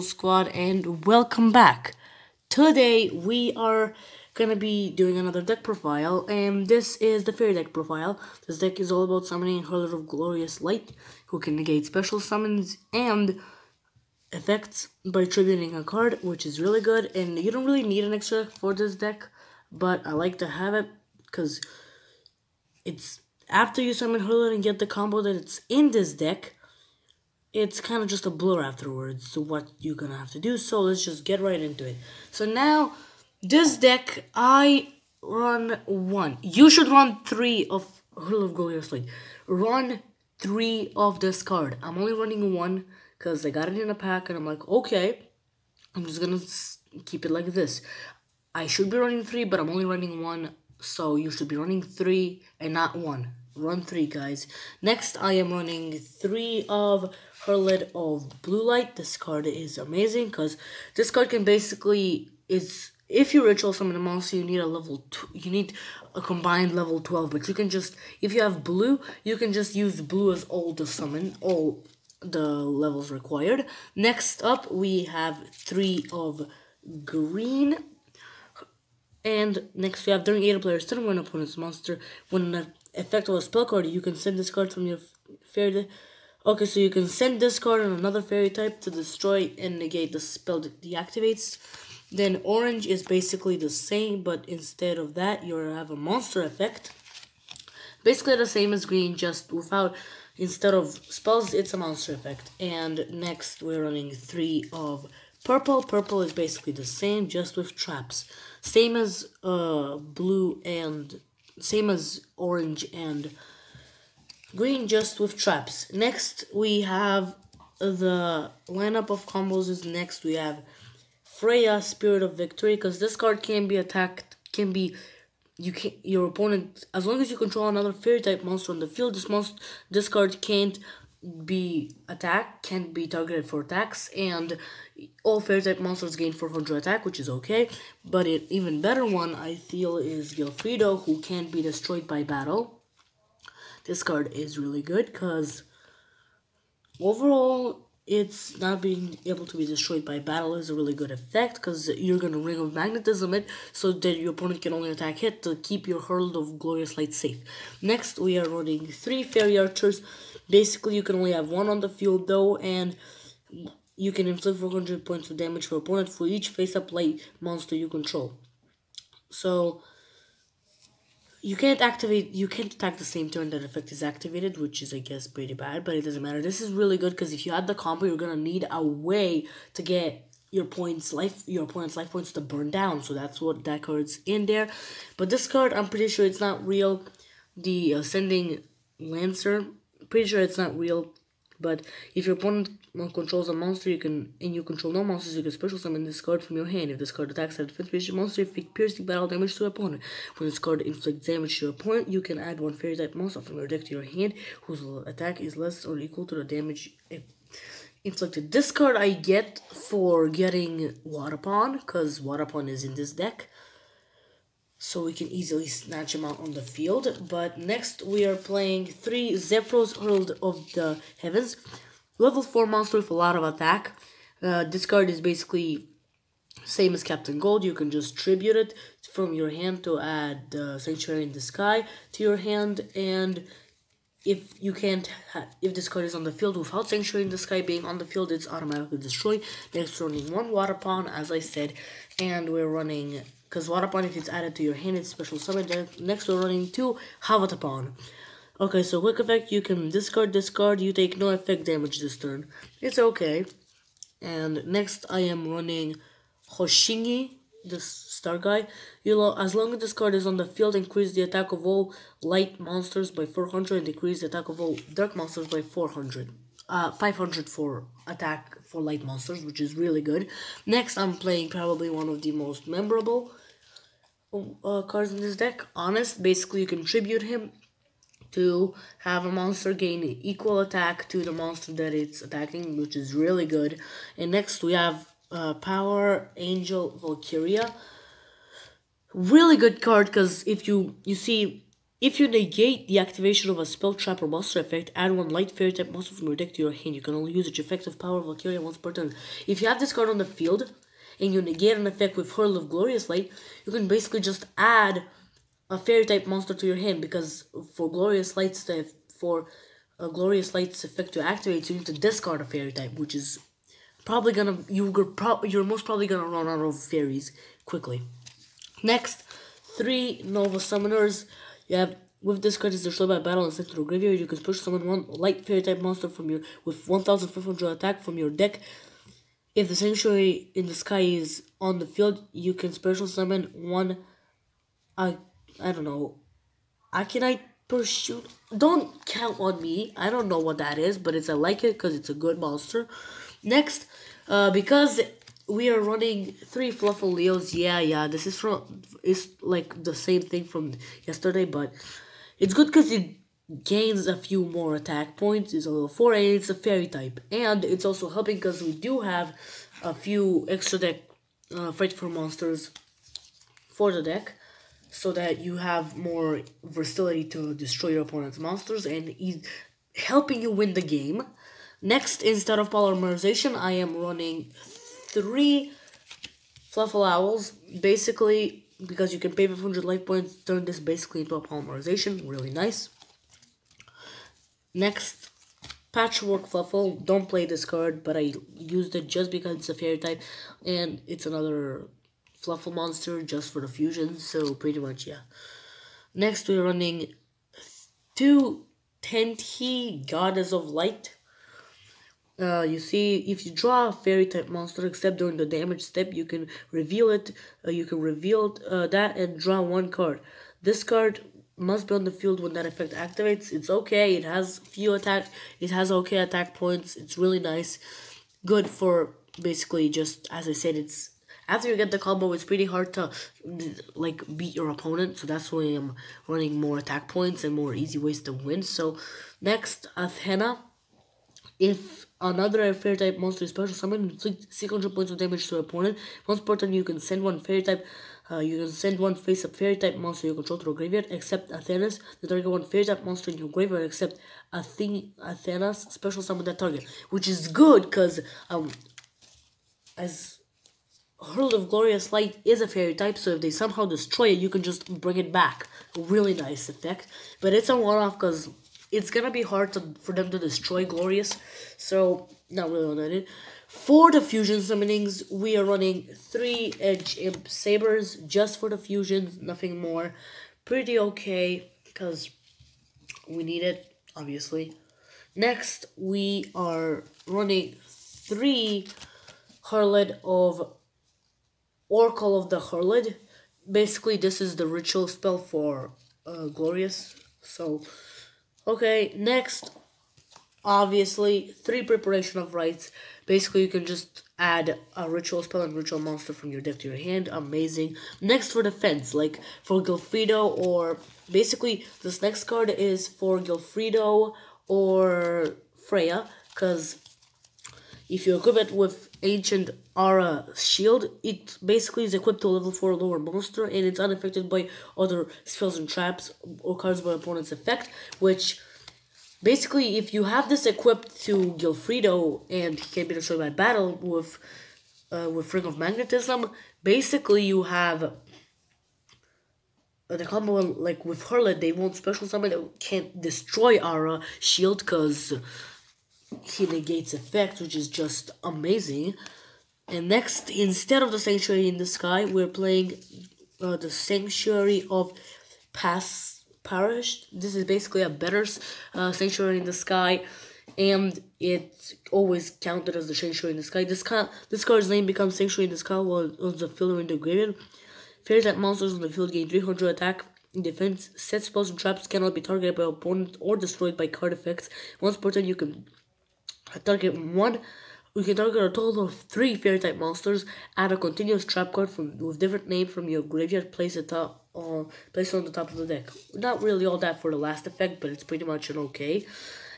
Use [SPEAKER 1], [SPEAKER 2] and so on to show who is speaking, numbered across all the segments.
[SPEAKER 1] Hello squad and welcome back. Today we are gonna be doing another deck profile, and this is the Fery deck profile. This deck is all about summoning Hurler of Glorious Light, who can negate special summons and effects by tributing a card, which is really good. And you don't really need an extra for this deck, but I like to have it because it's after you summon Hurler and get the combo that it's in this deck. It's kind of just a blur afterwards to what you're gonna have to do, so let's just get right into it. So now, this deck, I run 1. You should run 3 of Hurl of Glorious Light. Run 3 of this card. I'm only running 1, because I got it in a pack, and I'm like, okay, I'm just gonna keep it like this. I should be running 3, but I'm only running 1, so you should be running 3 and not 1. Run 3, guys. Next, I am running 3 of Hurlet of Blue Light. This card is amazing because this card can basically if you ritual summon a monster, you need you need a combined level 12. But you can just, if you have blue, you can just use blue as all to summon all the levels required. Next up, we have 3 of green. And next we have during 8 players turn when opponent's monster, when an effect of a spell card, you can send this card from your fairy. Okay, so you can send this card on another fairy type to destroy and negate the spell that deactivates. Then orange is basically the same, but instead of that, you have a monster effect. Basically the same as green, just without, instead of spells, it's a monster effect. And next we're running 3 of purple. Purple is basically the same, just with traps. Same as blue and same as orange and green, just with traps. Next we have the lineup of combos is next we have Freya, Spirit of Victory, because this card can be attacked, your opponent, as long as you control another fairy type monster on the field, this card can't be targeted for attacks, and all fairy type monsters gain 400 attack, which is okay. But an even better one I feel is Gilfrido, who can't be destroyed by battle. This card is really good because overall it's not being able to be destroyed by battle is a really good effect, because you're gonna Ring of Magnetism it so that your opponent can only attack hit to keep your Hurl of Glorious Light safe. Next we are running 3 Fairy Archers. Basically you can only have 1 on the field though, and you can inflict 400 points of damage for opponent for each face-up light monster you control. So you can't attack the same turn that effect is activated, which is, I guess, pretty bad, but it doesn't matter. This is really good because if you add the combo, you're gonna need a way to get your opponent's life points to burn down. So that's what that card's in there. But this card, I'm pretty sure it's not real. The Ascending Lancer, pretty sure it's not real. But if your opponent controls a monster, you control no monsters, you can special summon this card from your hand. If this card attacks a defense monster, inflict piercing battle damage to your opponent. When this card inflicts damage to your opponent, you can add 1 fairy type monster from your deck to your hand, whose attack is less or equal to the damage inflicted. This card I get for getting Waterpawn, because Waterpawn is in this deck, so we can easily snatch him out on the field. But next we are playing 3 Zephyros Herald of the Heavens. Level 4 monster with a lot of attack. This card is basically same as Captain Gold. You can just tribute it from your hand to add Sanctuary in the Sky to your hand. And if this card is on the field without Sanctuary in the Sky being on the field, it's automatically destroyed. Next we're running 1 Waterpawn, as I said, and we're running, because Waterpawn, if it's added to your hand, it's special summon. Next we're running 2 Havatapon. Okay, so quick effect, you can discard this card, you take no effect damage this turn. It's okay. And next I am running Hoshingi, this star guy. As long as this card is on the field, increase the attack of all light monsters by 400 and decrease the attack of all dark monsters by 400. 500 for attack for light monsters, which is really good. Next, I'm playing probably one of the most memorable cards in this deck, Honest. Basically, you can tribute him to have a monster gain equal attack to the monster that it's attacking, which is really good. And next, we have Power Angel Valkyria. Really good card, because if you see If you negate the activation of a spell, trap, or monster effect, add one light fairy type monster from your deck to your hand. You can only use its effective power Valkyria once per turn. If you have this card on the field, and you negate an effect with Hurl of Glorious Light, you can basically just add a fairy type monster to your hand, because for Glorious Light's effect to activate, you need to discard a fairy type, which is probably gonna you're most probably gonna run out of fairies quickly. Next, 3 Nova Summoners. You have, with this card is destroyed by battle and sent to the graveyard. You can special summon one light fairy type monster from your with 1,500 attack from your deck. If the Sanctuary in the Sky is on the field, you can special summon one. I don't know. Akinite Pursuit. Don't count on me. I don't know what that is, but I like it because it's a good monster. Next, because we are running 3 Fluffle Leos. Yeah, this is it's like the same thing from yesterday, but it's good because it gains a few more attack points. It's a level 4 and it's a fairy type, and it's also helping because we do have a few extra deck fight for monsters for the deck, so that you have more versatility to destroy your opponent's monsters, and he's helping you win the game. Next, instead of polymerization, I am running 3 Fluffle Owls, basically because you can pay 500 life points, turn this basically into a polymerization, really nice. Next, Patchwork Fluffle. Don't play this card, but I used it just because it's a fairy type, and it's another Fluffle monster just for the fusion, so pretty much, yeah. Next, we're running 2 Tenhi Goddess of Light. You see, if you draw a fairy type monster, except during the damage step, you can reveal it. That and draw 1 card. This card must be on the field when that effect activates. It's okay. It has okay attack points. It's really nice. Good for basically just, as I said, it's after you get the combo, it's pretty hard to like beat your opponent. So that's why I'm running more attack points and more easy ways to win. So next, Athena. If another fairy type monster is special summoned, inflict 600 points of damage to your opponent. Once per turn, you can send one fairy type. You can send one face-up fairy type monster you control to a graveyard, except Athena's. The target one fairy type monster in your graveyard, except Athena's special summon that target, which is good because as Hurl of Glorious Light is a fairy type, so if they somehow destroy it, you can just bring it back. Really nice effect, but it's a one-off because it's gonna be hard for them to destroy Glorious, so not really on it. For the fusion summonings, we are running 3 Edge Imp Sabers just for the fusions, nothing more. Pretty okay, because we need it, obviously. Next, we are running 3 Harlot of Oracle of the Harlot. Basically, this is the ritual spell for Glorious, so okay, next, obviously, 3 Preparation of Rites. Basically, you can just add a ritual spell and ritual monster from your deck to your hand. Amazing. Next, for defense, like for Gilfrido, or basically, this next card is for Gilfrido or Freya, because if you equip it with Ancient Aura Shield, it basically is equipped to a level 4 lower monster, and it's unaffected by other spells and traps or cards by opponent's effect, which basically, if you have this equipped to Gilfrido and he can be destroyed by battle with Ring of Magnetism, basically you have the combo like with Harlot. They won't special summon, it can't destroy Aura Shield because he negates effects, which is just amazing. And next, instead of the Sanctuary in the Sky, we're playing the Sanctuary of Parish. This is basically a better Sanctuary in the Sky, and it's always counted as the Sanctuary in the Sky. This card's name becomes Sanctuary in the Sky while the field in the graveyard. Fairy type monsters on the field gain 300 attack. Defense. Set spells and traps cannot be targeted by opponent or destroyed by card effects. Once per turn, you can target a total of 3 fairy type monsters. Add a continuous trap card with different name from your graveyard. Place it on the top of the deck. Not really all that for the last effect, but it's pretty much an okay.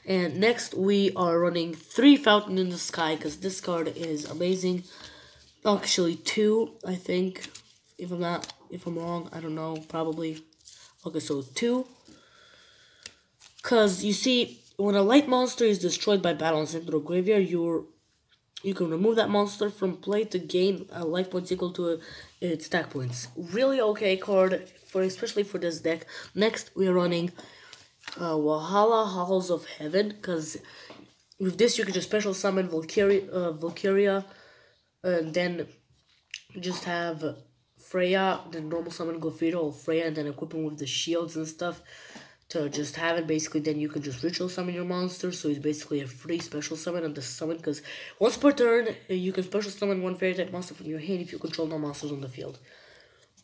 [SPEAKER 1] And next, we are running 3 Fountain in the Sky because this card is amazing. Actually, 2, I think. If I'm wrong, I don't know. Probably. Okay, so 2. Cause you see, when a light monster is destroyed by battle and sent to a graveyard, you can remove that monster from play to gain life points equal to its attack points. Really okay card for especially for this deck. Next, we're running Valhalla Halls of Heaven, because with this you can just special summon Valkyria, and then just have Freya, then normal summon Glafira or Freya, and then equip him with the shields and stuff to just have it. Basically, then you can just ritual summon your monster, so it's basically a free special summon on the summon, because once per turn, you can special summon one fairy type monster from your hand if you control no monsters on the field.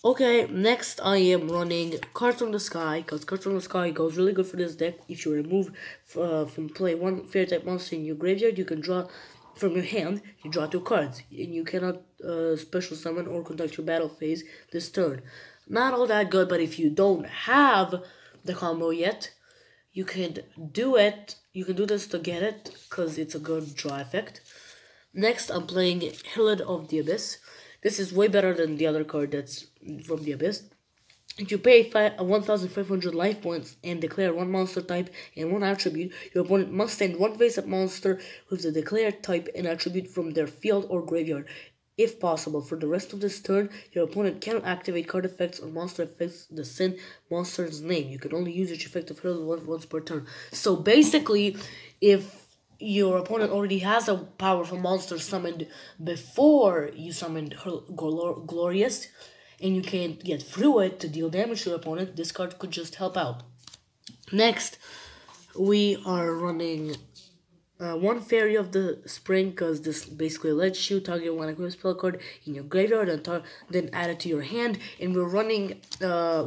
[SPEAKER 1] Okay, next I am running Cards from the Sky, because Cards from the Sky goes really good for this deck. If you remove from play one fairy type monster in your graveyard, you can draw from your hand, you draw 2 cards, and you cannot special summon or conduct your battle phase this turn. Not all that good, but if you don't have the combo yet, you can do it. You can do this to get it, because it's a good draw effect. Next, I'm playing Herald of the Abyss. This is way better than the other card that's from the Abyss. If you pay 1,500 life points and declare one monster type and one attribute, your opponent must send one face-up monster with the declared type and attribute from their field or graveyard. If possible, for the rest of this turn, your opponent cannot activate card effects or monster effects that send monster's name. You can only use each effect of Herald once per turn. So basically, if your opponent already has a powerful monster summoned before you summoned her Glorious, and you can't get through it to deal damage to your opponent, this card could just help out. Next, we are running one Fairy of the Spring, because this basically lets you target one equip spell card in your graveyard and then add it to your hand. And we're running a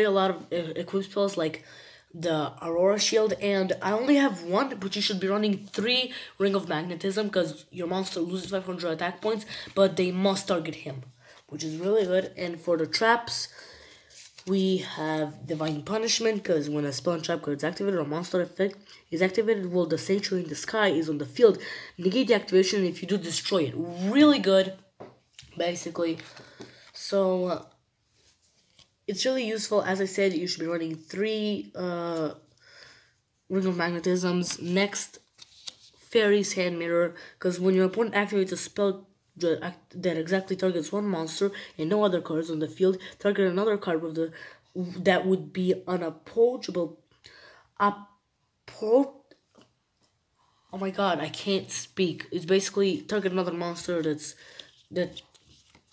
[SPEAKER 1] lot of equip spells like the Aurora Shield, and I only have one, but you should be running 3 Ring of Magnetism, because your monster loses 500 attack points, but they must target him, which is really good. And for the traps, we have Divine Punishment, because when a spell and trap card is activated or monster effect is activated while the Sanctuary in the Sky is on the field, negate the activation, and if you do, destroy it. Really good, basically. So it's really useful. As I said, you should be running 3 Ring of Magnetisms. Next, Fairy's Hand Mirror, because when your opponent activates a spell that exactly targets one monster and no other cards on the field, target another card with that would be unapproachable. Oh my god, I can't speak. It's basically target another monster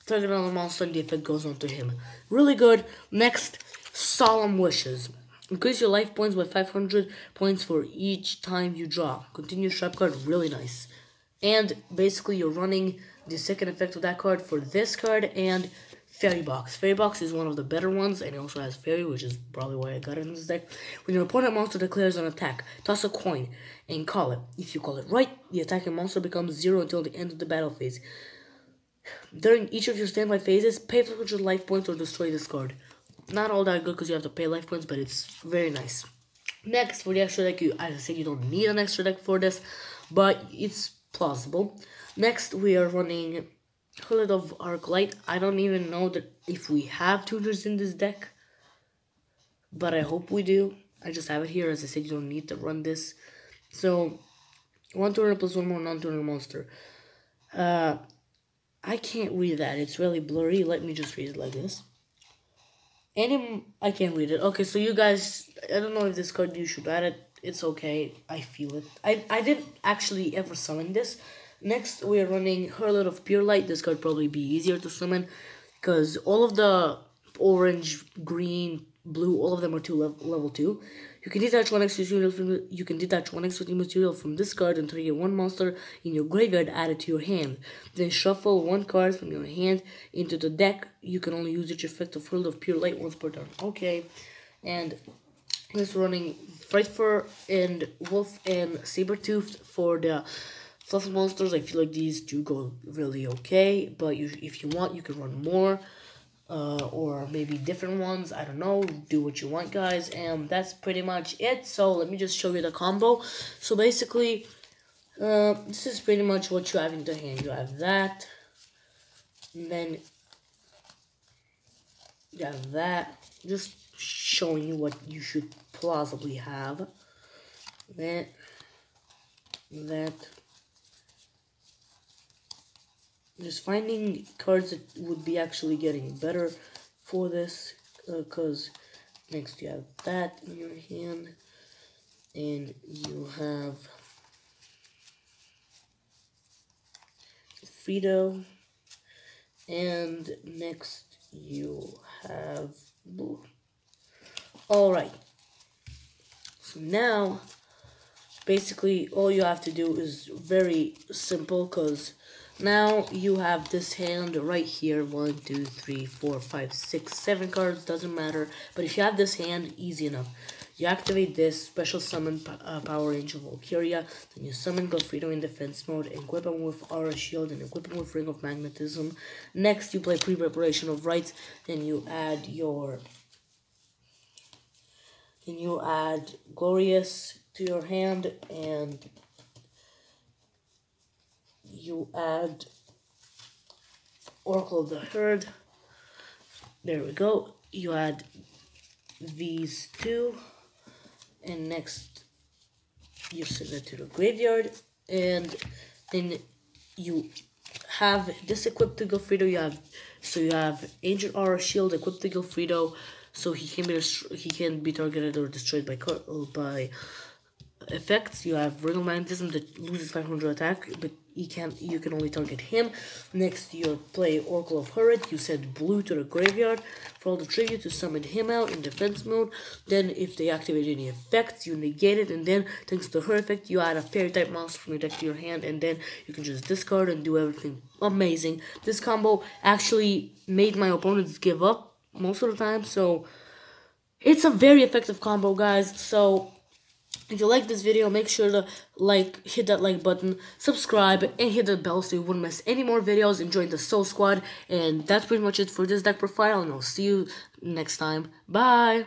[SPEAKER 1] target another monster and the effect goes on to him. Really good. Next, Solemn Wishes. Increase your life points by 500 points for each time you draw. Continuous trap card, really nice. And basically you're running the second effect of that card for this card and Fairy Box. Fairy Box is one of the better ones, and it also has Fairy, which is probably why I got it in this deck. When your opponent monster declares an attack, toss a coin and call it. If you call it right, the attacking monster becomes 0 until the end of the battle phase. During each of your standby phases, pay 500 life points or destroy this card. Not all that good because you have to pay life points, but it's very nice. Next, for the extra deck, as I said, you don't need an extra deck for this, but it's plausible. Next, we are running Herald of Arclight. I don't even know that if we have tutors in this deck, but I hope we do. I just have it here. As I said, you don't need to run this. So, 1 tutor plus 1 more non-tutor monster. I can't read that. It's really blurry. Let me just read it like this. I can't read it. Okay, so you guys, I don't know if this card you should add it. It's okay. I feel it. I didn't actually ever summon this. Next, we are running Herald of Pure Light. This card probably be easier to summon because all of the orange, green, blue, all of them are level 2. You can detach one extra material from this card and trigger one monster in your graveyard added to your hand. Then shuffle one card from your hand into the deck. You can only use each effect of Herald of Pure Light once per turn. Okay, and this running Frightfur and Wolf and Sabertooth for the fluff monsters. I feel like these do go really okay, but if you want, you can run more. Or maybe different ones, I don't know, do what you want, guys, and that's pretty much it. So let me just show you the combo. So basically, this is pretty much what you have in the hand. You have that, and then you have that. Just showing you what you should plausibly have. That. Just finding cards that would be actually getting better for this, because next you have that in your hand, and you have Frito, and next you have blue. Alright, so now basically all you have to do is very simple, because now you have this hand right here. 1, 2, 3, 4, 5, 6, 7 cards, doesn't matter. But if you have this hand, easy enough. You activate this special summon Power Angel Valkyria, then you summon Gofredo in defense mode, equip him with Aura Shield, and equip him with Ring of Magnetism. Next, you play Pre-Preparation of Rites, then you add your... then you add Glorious to your hand, and you add Oracle of the Herd. There we go. You add these two, and next you send it to the graveyard, and then you have this equipped to Gofredo. You have Ancient Aura Shield equipped to Gofredo, so he can be targeted or destroyed by effects. You have Ring of Magnetism that loses 500 attack, but you can only target him. Next, you play Oracle of Hurrit. You send blue to the graveyard for all the tribute to summon him out in defense mode. Then, if they activate any effects, you negate it, and then thanks to her effect, you add a fairy type monster from your deck to your hand, and then you can just discard and do everything amazing. This combo actually made my opponents give up most of the time, so it's a very effective combo, guys. So if you like this video, make sure to hit that like button, subscribe, and hit the bell so you wouldn't miss any more videos, and join the Soul Squad. And that's pretty much it for this deck profile, and I'll see you next time. Bye!